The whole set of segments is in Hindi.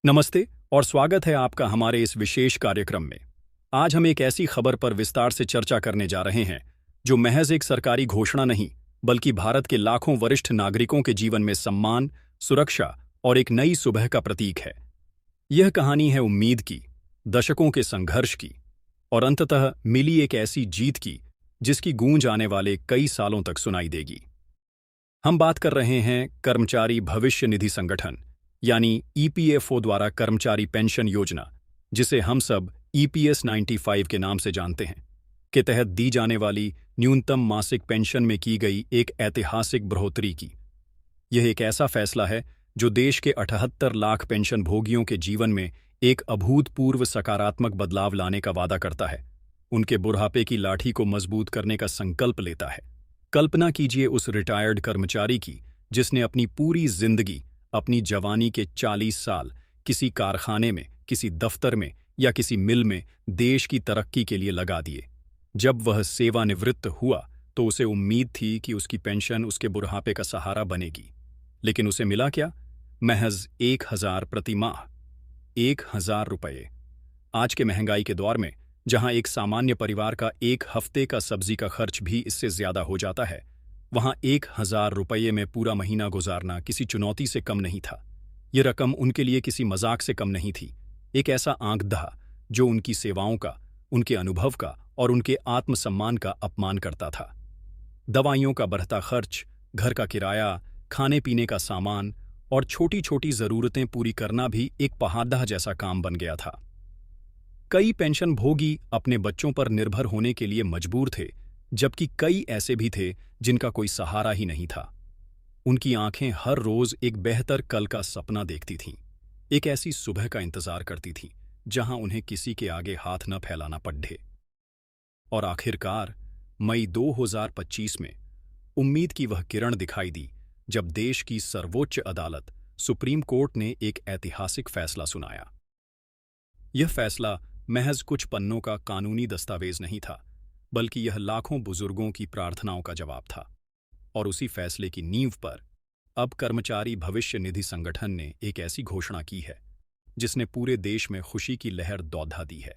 नमस्ते और स्वागत है आपका हमारे इस विशेष कार्यक्रम में। आज हम एक ऐसी खबर पर विस्तार से चर्चा करने जा रहे हैं जो महज एक सरकारी घोषणा नहीं, बल्कि भारत के लाखों वरिष्ठ नागरिकों के जीवन में सम्मान, सुरक्षा और एक नई सुबह का प्रतीक है। यह कहानी है उम्मीद की, दशकों के संघर्ष की और अंततः मिली एक ऐसी जीत की जिसकी गूंज आने वाले कई सालों तक सुनाई देगी। हम बात कर रहे हैं कर्मचारी भविष्य निधि संगठन यानी ईपीएफओ द्वारा कर्मचारी पेंशन योजना, जिसे हम सब ईपीएस 95 के नाम से जानते हैं, के तहत दी जाने वाली न्यूनतम मासिक पेंशन में की गई एक ऐतिहासिक बढ़ोतरी की। यह एक ऐसा फैसला है जो देश के 78 लाख पेंशन भोगियों के जीवन में एक अभूतपूर्व सकारात्मक बदलाव लाने का वादा करता है, उनके बुढ़ापे की लाठी को मजबूत करने का संकल्प लेता है। कल्पना कीजिए उस रिटायर्ड कर्मचारी की जिसने अपनी पूरी जिंदगी, अपनी जवानी के 40 साल किसी कारखाने में, किसी दफ्तर में या किसी मिल में देश की तरक्की के लिए लगा दिए। जब वह सेवानिवृत्त हुआ तो उसे उम्मीद थी कि उसकी पेंशन उसके बुढ़ापे का सहारा बनेगी। लेकिन उसे मिला क्या? महज 1000 प्रति माह। 1000 रुपये। आज के महंगाई के दौर में, जहां एक सामान्य परिवार का एक हफ्ते का सब्जी का खर्च भी इससे ज्यादा हो जाता है, वहां 1000 रुपये में पूरा महीना गुजारना किसी चुनौती से कम नहीं था। ये रकम उनके लिए किसी मजाक से कम नहीं थी। एक ऐसा आंकड़ा जो उनकी सेवाओं का, उनके अनुभव का और उनके आत्मसम्मान का अपमान करता था। दवाइयों का बढ़ता खर्च, घर का किराया, खाने पीने का सामान और छोटी छोटी जरूरतें पूरी करना भी एक पहाड़ जैसा काम बन गया था। कई पेंशनभोगी अपने बच्चों पर निर्भर होने के लिए मजबूर थे, जबकि कई ऐसे भी थे जिनका कोई सहारा ही नहीं था। उनकी आंखें हर रोज एक बेहतर कल का सपना देखती थीं, एक ऐसी सुबह का इंतजार करती थीं जहां उन्हें किसी के आगे हाथ न फैलाना पड़े। और आखिरकार मई 2025 में उम्मीद की वह किरण दिखाई दी जब देश की सर्वोच्च अदालत सुप्रीम कोर्ट ने एक ऐतिहासिक फैसला सुनाया। यह फैसला महज कुछ पन्नों का कानूनी दस्तावेज नहीं था, बल्कि यह लाखों बुजुर्गों की प्रार्थनाओं का जवाब था। और उसी फैसले की नींव पर अब कर्मचारी भविष्य निधि संगठन ने एक ऐसी घोषणा की है जिसने पूरे देश में खुशी की लहर दौड़ा दी है।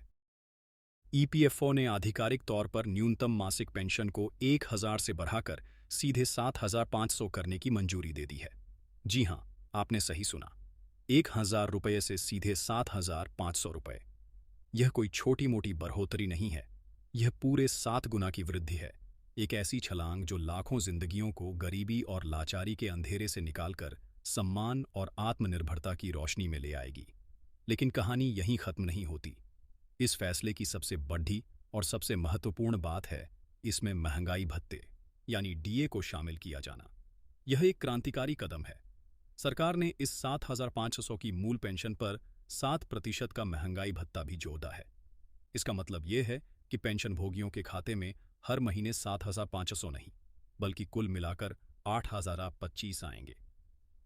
ईपीएफओ ने आधिकारिक तौर पर न्यूनतम मासिक पेंशन को 1000 से बढ़ाकर सीधे 7500 करने की मंजूरी दे दी है। जी हां, आपने सही सुना, 1000 रुपये से सीधे 7500 रुपये। यह कोई छोटी मोटी बढ़ोतरी नहीं है, यह पूरे 7 गुना की वृद्धि है। एक ऐसी छलांग जो लाखों जिंदगियों को गरीबी और लाचारी के अंधेरे से निकालकर सम्मान और आत्मनिर्भरता की रोशनी में ले आएगी। लेकिन कहानी यहीं खत्म नहीं होती। इस फैसले की सबसे बड़ी और सबसे महत्वपूर्ण बात है इसमें महंगाई भत्ते यानी डीए को शामिल किया जाना। यह एक क्रांतिकारी कदम है। सरकार ने इस 7500 की मूल पेंशन पर 7% का महंगाई भत्ता भी जोड़ा है। इसका मतलब यह है कि पेंशनभोगियों के खाते में हर महीने 7500 नहीं, बल्कि कुल मिलाकर 8025 आएंगे।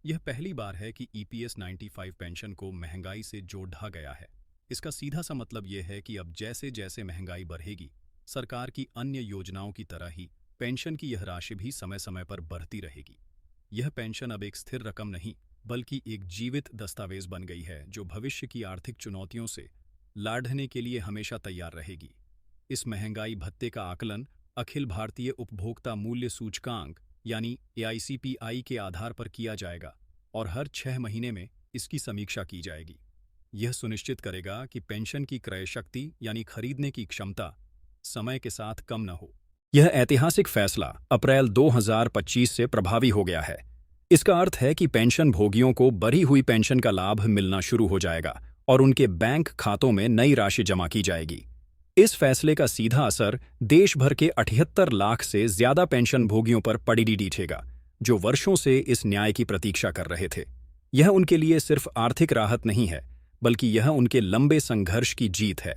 यह पहली बार है कि ईपीएस 95 पेंशन को महंगाई से जोड़ा गया है। इसका सीधा सा मतलब यह है कि अब जैसे जैसे महंगाई बढ़ेगी, सरकार की अन्य योजनाओं की तरह ही पेंशन की यह राशि भी समय समय पर बढ़ती रहेगी। यह पेंशन अब एक स्थिर रकम नहीं, बल्कि एक जीवित दस्तावेज बन गई है जो भविष्य की आर्थिक चुनौतियों से लड़ने के लिए हमेशा तैयार रहेगी। इस महंगाई भत्ते का आकलन अखिल भारतीय उपभोक्ता मूल्य सूचकांक यानी एआईसीपीआई के आधार पर किया जाएगा और हर 6 महीने में इसकी समीक्षा की जाएगी। यह सुनिश्चित करेगा कि पेंशन की क्रय शक्ति यानी खरीदने की क्षमता समय के साथ कम न हो। यह ऐतिहासिक फैसला अप्रैल 2025 से प्रभावी हो गया है। इसका अर्थ है कि पेंशन भोगियों को बढ़ी हुई पेंशन का लाभ मिलना शुरू हो जाएगा और उनके बैंक खातों में नई राशि जमा की जाएगी। इस फैसले का सीधा असर देश भर के 78 लाख से ज्यादा पेंशन भोगियों पर पड़ी दिखेगा, जो वर्षों से इस न्याय की प्रतीक्षा कर रहे थे। यह उनके लिए सिर्फ आर्थिक राहत नहीं है, बल्कि यह उनके लंबे संघर्ष की जीत है।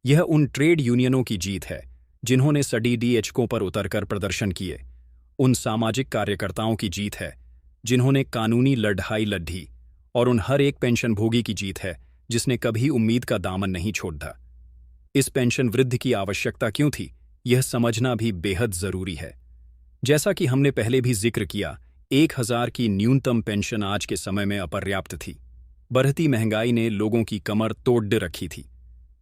यह उन ट्रेड यूनियनों की जीत है जिन्होंने सड़कों पर उतरकर प्रदर्शन किए, उन सामाजिक कार्यकर्ताओं की जीत है जिन्होंने कानूनी लड़ाई लड़ी, और उन हर एक पेंशनभोगी की जीत है जिसने कभी उम्मीद का दामन नहीं छोड़ा। इस पेंशन वृद्धि की आवश्यकता क्यों थी, यह समझना भी बेहद जरूरी है। जैसा कि हमने पहले भी जिक्र किया, 1000 की न्यूनतम पेंशन आज के समय में अपर्याप्त थी। बढ़ती महंगाई ने लोगों की कमर तोड़ रखी थी।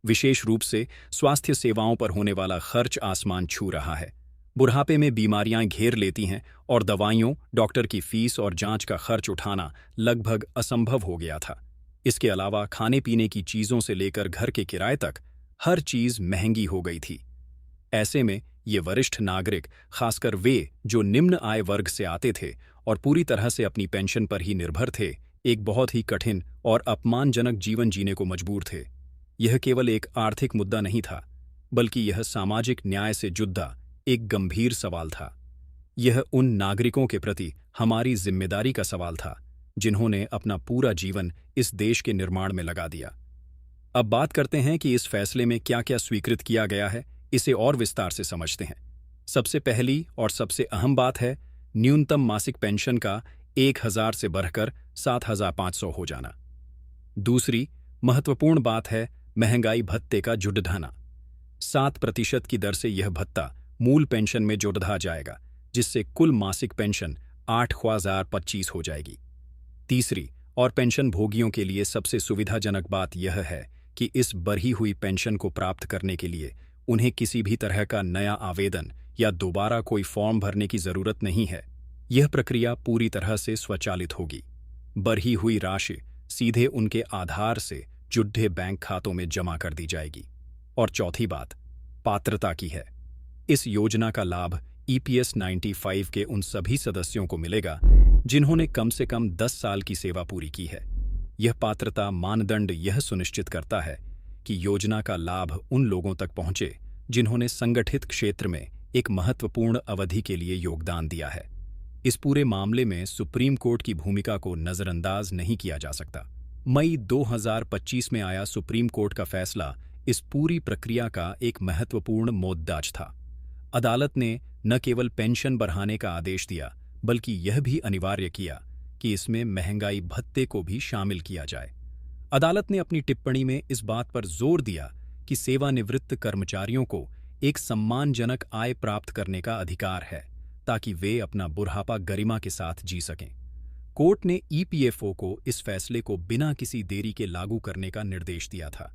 विशेष रूप से स्वास्थ्य सेवाओं पर होने वाला खर्च आसमान छू रहा है। बुढ़ापे में बीमारियां घेर लेती हैं और दवाइयों, डॉक्टर की फीस और जांच का खर्च उठाना लगभग असंभव हो गया था। इसके अलावा खाने पीने की चीज़ों से लेकर घर के किराए तक हर चीज़ महंगी हो गई थी। ऐसे में ये वरिष्ठ नागरिक, खासकर वे जो निम्न आय वर्ग से आते थे और पूरी तरह से अपनी पेंशन पर ही निर्भर थे, एक बहुत ही कठिन और अपमानजनक जीवन जीने को मजबूर थे। यह केवल एक आर्थिक मुद्दा नहीं था, बल्कि यह सामाजिक न्याय से जुड़ा एक गंभीर सवाल था। यह उन नागरिकों के प्रति हमारी जिम्मेदारी का सवाल था जिन्होंने अपना पूरा जीवन इस देश के निर्माण में लगा दिया। अब बात करते हैं कि इस फैसले में क्या क्या स्वीकृत किया गया है, इसे और विस्तार से समझते हैं। सबसे पहली और सबसे अहम बात है न्यूनतम मासिक पेंशन का 1000 से बढ़कर 7500 हो जाना। दूसरी महत्वपूर्ण बात है महंगाई भत्ते का जुड़ना। 7% की दर से यह भत्ता मूल पेंशन में जोड़ा जाएगा, जिससे कुल मासिक पेंशन 8025 हो जाएगी। तीसरी और पेंशन भोगियों के लिए सबसे सुविधाजनक बात यह है कि इस बढ़ी हुई पेंशन को प्राप्त करने के लिए उन्हें किसी भी तरह का नया आवेदन या दोबारा कोई फॉर्म भरने की जरूरत नहीं है। यह प्रक्रिया पूरी तरह से स्वचालित होगी। बढ़ी हुई राशि सीधे उनके आधार से जुड़े बैंक खातों में जमा कर दी जाएगी। और चौथी बात पात्रता की है। इस योजना का लाभ EPS 95 के उन सभी सदस्यों को मिलेगा जिन्होंने कम से कम 10 साल की सेवा पूरी की है। यह पात्रता मानदंड यह सुनिश्चित करता है कि योजना का लाभ उन लोगों तक पहुंचे जिन्होंने संगठित क्षेत्र में एक महत्वपूर्ण अवधि के लिए योगदान दिया है। इस पूरे मामले में सुप्रीम कोर्ट की भूमिका को नजरअंदाज नहीं किया जा सकता। मई 2025 में आया सुप्रीम कोर्ट का फैसला इस पूरी प्रक्रिया का एक महत्वपूर्ण मोद्दाज था। अदालत ने न केवल पेंशन बढ़ाने का आदेश दिया, बल्कि यह भी अनिवार्य किया कि इसमें महंगाई भत्ते को भी शामिल किया जाए। अदालत ने अपनी टिप्पणी में इस बात पर जोर दिया कि सेवानिवृत्त कर्मचारियों को एक सम्मानजनक आय प्राप्त करने का अधिकार है, ताकि वे अपना बुढ़ापा गरिमा के साथ जी सकें। कोर्ट ने EPFO को इस फैसले को बिना किसी देरी के लागू करने का निर्देश दिया था।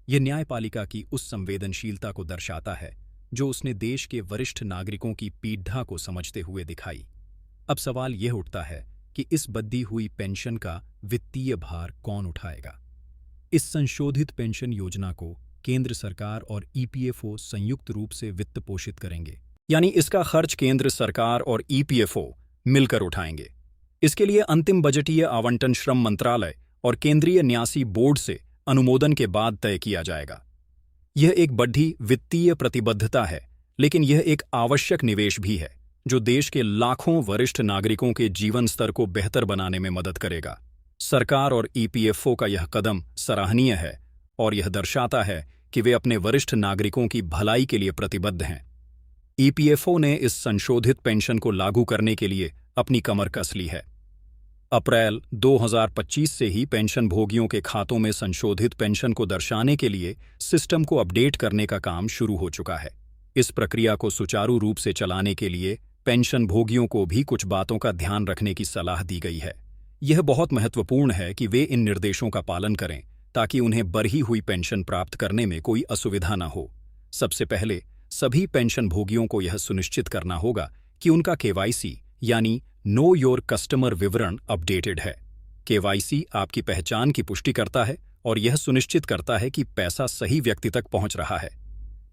यह न्यायपालिका की उस संवेदनशीलता को दर्शाता है जो उसने देश के वरिष्ठ नागरिकों की पीड़ा को समझते हुए दिखाई। अब सवाल यह उठता है कि इस बढ़ी हुई पेंशन का वित्तीय भार कौन उठाएगा। इस संशोधित पेंशन योजना को केंद्र सरकार और EPFO संयुक्त रूप से वित्त पोषित करेंगे, यानी इसका खर्च केंद्र सरकार और EPFO मिलकर उठाएंगे। इसके लिए अंतिम बजटीय आवंटन श्रम मंत्रालय और केंद्रीय न्यासी बोर्ड से अनुमोदन के बाद तय किया जाएगा। यह एक बढ़ी वित्तीय प्रतिबद्धता है, लेकिन यह एक आवश्यक निवेश भी है जो देश के लाखों वरिष्ठ नागरिकों के जीवन स्तर को बेहतर बनाने में मदद करेगा। सरकार और EPFO का यह कदम सराहनीय है और यह दर्शाता है कि वे अपने वरिष्ठ नागरिकों की भलाई के लिए प्रतिबद्ध हैं। EPFO ने इस संशोधित पेंशन को लागू करने के लिए अपनी कमर कस ली है। अप्रैल 2025 से ही पेंशन भोगियों के खातों में संशोधित पेंशन को दर्शाने के लिए सिस्टम को अपडेट करने का काम शुरू हो चुका है। इस प्रक्रिया को सुचारू रूप से चलाने के लिए पेंशन भोगियों को भी कुछ बातों का ध्यान रखने की सलाह दी गई है। यह बहुत महत्वपूर्ण है कि वे इन निर्देशों का पालन करें ताकि उन्हें बढ़ी हुई पेंशन प्राप्त करने में कोई असुविधा न हो। सबसे पहले सभी पेंशन भोगियों को यह सुनिश्चित करना होगा कि उनका KYC यानी नो योर कस्टमर विवरण अपडेटेड है। KYC आपकी पहचान की पुष्टि करता है और यह सुनिश्चित करता है कि पैसा सही व्यक्ति तक पहुंच रहा है।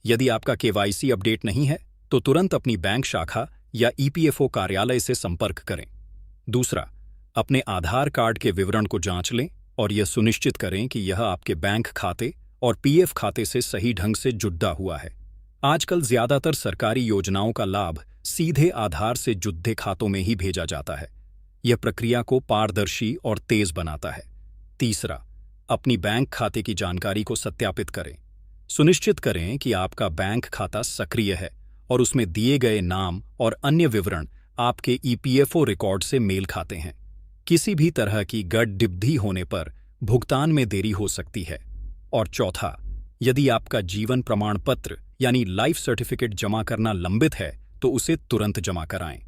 यदि आपका KYC अपडेट नहीं है तो तुरंत अपनी बैंक शाखा या EPFO कार्यालय से संपर्क करें। दूसरा, अपने आधार कार्ड के विवरण को जांच लें और यह सुनिश्चित करें कि यह आपके बैंक खाते और PF खाते से सही ढंग से जुड़ा हुआ है। आजकल ज्यादातर सरकारी योजनाओं का लाभ सीधे आधार से जुड़े खातों में ही भेजा जाता है। यह प्रक्रिया को पारदर्शी और तेज बनाता है। तीसरा, अपनी बैंक खाते की जानकारी को सत्यापित करें। सुनिश्चित करें कि आपका बैंक खाता सक्रिय है और उसमें दिए गए नाम और अन्य विवरण आपके EPFO रिकॉर्ड से मेल खाते हैं। किसी भी तरह की गड़बड़ी होने पर भुगतान में देरी हो सकती है। और चौथा, यदि आपका जीवन प्रमाण पत्र यानी लाइफ सर्टिफिकेट जमा करना लंबित है तो उसे तुरंत जमा कराएं।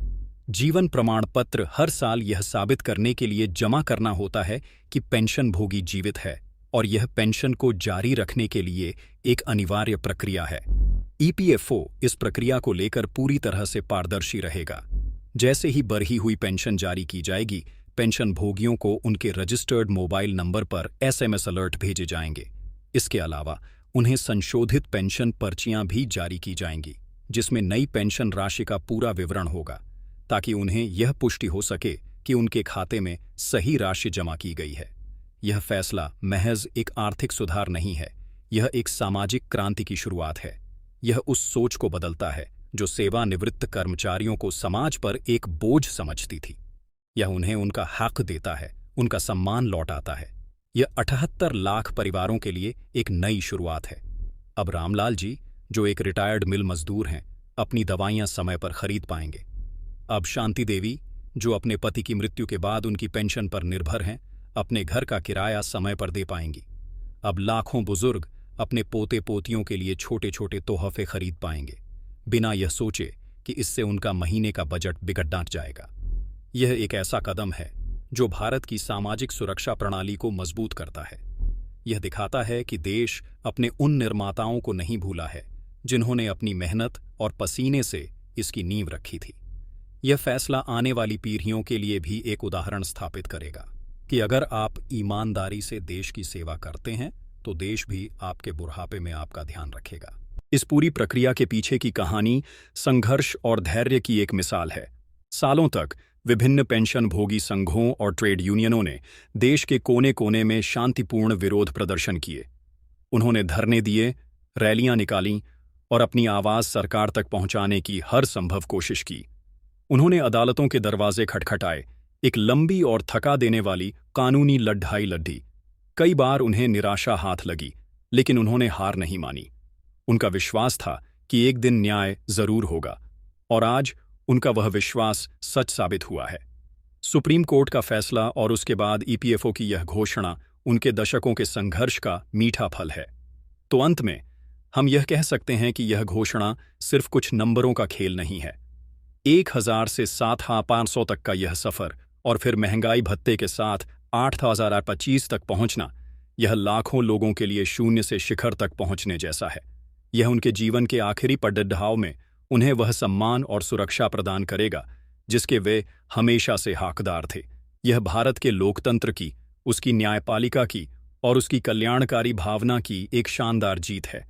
जीवन प्रमाण पत्र हर साल यह साबित करने के लिए जमा करना होता है कि पेंशनभोगी जीवित है और यह पेंशन को जारी रखने के लिए एक अनिवार्य प्रक्रिया है। ईपीएफओ इस प्रक्रिया को लेकर पूरी तरह से पारदर्शी रहेगा। जैसे ही बढ़ी हुई पेंशन जारी की जाएगी, पेंशन भोगियों को उनके रजिस्टर्ड मोबाइल नंबर पर एसएमएस अलर्ट भेजे जाएंगे। इसके अलावा उन्हें संशोधित पेंशन पर्चियां भी जारी की जाएंगी, जिसमें नई पेंशन राशि का पूरा विवरण होगा, ताकि उन्हें यह पुष्टि हो सके कि उनके खाते में सही राशि जमा की गई है। यह फैसला महज एक आर्थिक सुधार नहीं है, यह एक सामाजिक क्रांति की शुरुआत है। यह उस सोच को बदलता है जो सेवानिवृत्त कर्मचारियों को समाज पर एक बोझ समझती थी। यह उन्हें उनका हक देता है, उनका सम्मान लौटाता है। यह 78 लाख परिवारों के लिए एक नई शुरुआत है। अब रामलाल जी, जो एक रिटायर्ड मिल मजदूर हैं, अपनी दवाइयां समय पर खरीद पाएंगे। अब शांति देवी, जो अपने पति की मृत्यु के बाद उनकी पेंशन पर निर्भर हैं, अपने घर का किराया समय पर दे पाएंगी। अब लाखों बुजुर्ग अपने पोते पोतियों के लिए छोटे छोटे तोहफे खरीद पाएंगे, बिना यह सोचे कि इससे उनका महीने का बजट बिगड़ जाएगा। यह एक ऐसा कदम है जो भारत की सामाजिक सुरक्षा प्रणाली को मजबूत करता है। यह दिखाता है कि देश अपने उन निर्माताओं को नहीं भूला है जिन्होंने अपनी मेहनत और पसीने से इसकी नींव रखी थी। यह फैसला आने वाली पीढ़ियों के लिए भी एक उदाहरण स्थापित करेगा कि अगर आप ईमानदारी से देश की सेवा करते हैं तो देश भी आपके बुढ़ापे में आपका ध्यान रखेगा। इस पूरी प्रक्रिया के पीछे की कहानी संघर्ष और धैर्य की एक मिसाल है। सालों तक विभिन्न पेंशन भोगी संघों और ट्रेड यूनियनों ने देश के कोने कोने में शांतिपूर्ण विरोध प्रदर्शन किए। उन्होंने धरने दिए, रैलियां निकालीं और अपनी आवाज सरकार तक पहुंचाने की हर संभव कोशिश की। उन्होंने अदालतों के दरवाजे खटखटाए, एक लंबी और थका देने वाली कानूनी लड़ाई लड़ी। कई बार उन्हें निराशा हाथ लगी, लेकिन उन्होंने हार नहीं मानी। उनका विश्वास था कि एक दिन न्याय जरूर होगा, और आज उनका वह विश्वास सच साबित हुआ है। सुप्रीम कोर्ट का फैसला और उसके बाद ईपीएफओ की यह घोषणा उनके दशकों के संघर्ष का मीठा फल है। तो अंत में हम यह कह सकते हैं कि यह घोषणा सिर्फ कुछ नंबरों का खेल नहीं है। 1000 से 7500 तक का यह सफर और फिर महंगाई भत्ते के साथ 8025 तक पहुंचना, यह लाखों लोगों के लिए शून्य से शिखर तक पहुंचने जैसा है। यह उनके जीवन के आखिरी पड़ाव में उन्हें वह सम्मान और सुरक्षा प्रदान करेगा जिसके वे हमेशा से हकदार थे। यह भारत के लोकतंत्र की, उसकी न्यायपालिका की और उसकी कल्याणकारी भावना की एक शानदार जीत है।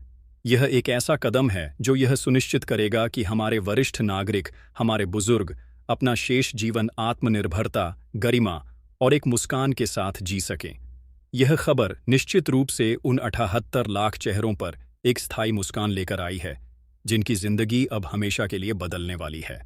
यह एक ऐसा कदम है जो यह सुनिश्चित करेगा कि हमारे वरिष्ठ नागरिक, हमारे बुजुर्ग अपना शेष जीवन आत्मनिर्भरता, गरिमा और एक मुस्कान के साथ जी सकें। यह खबर निश्चित रूप से उन 78 लाख चेहरों पर एक स्थायी मुस्कान लेकर आई है जिनकी जिंदगी अब हमेशा के लिए बदलने वाली है।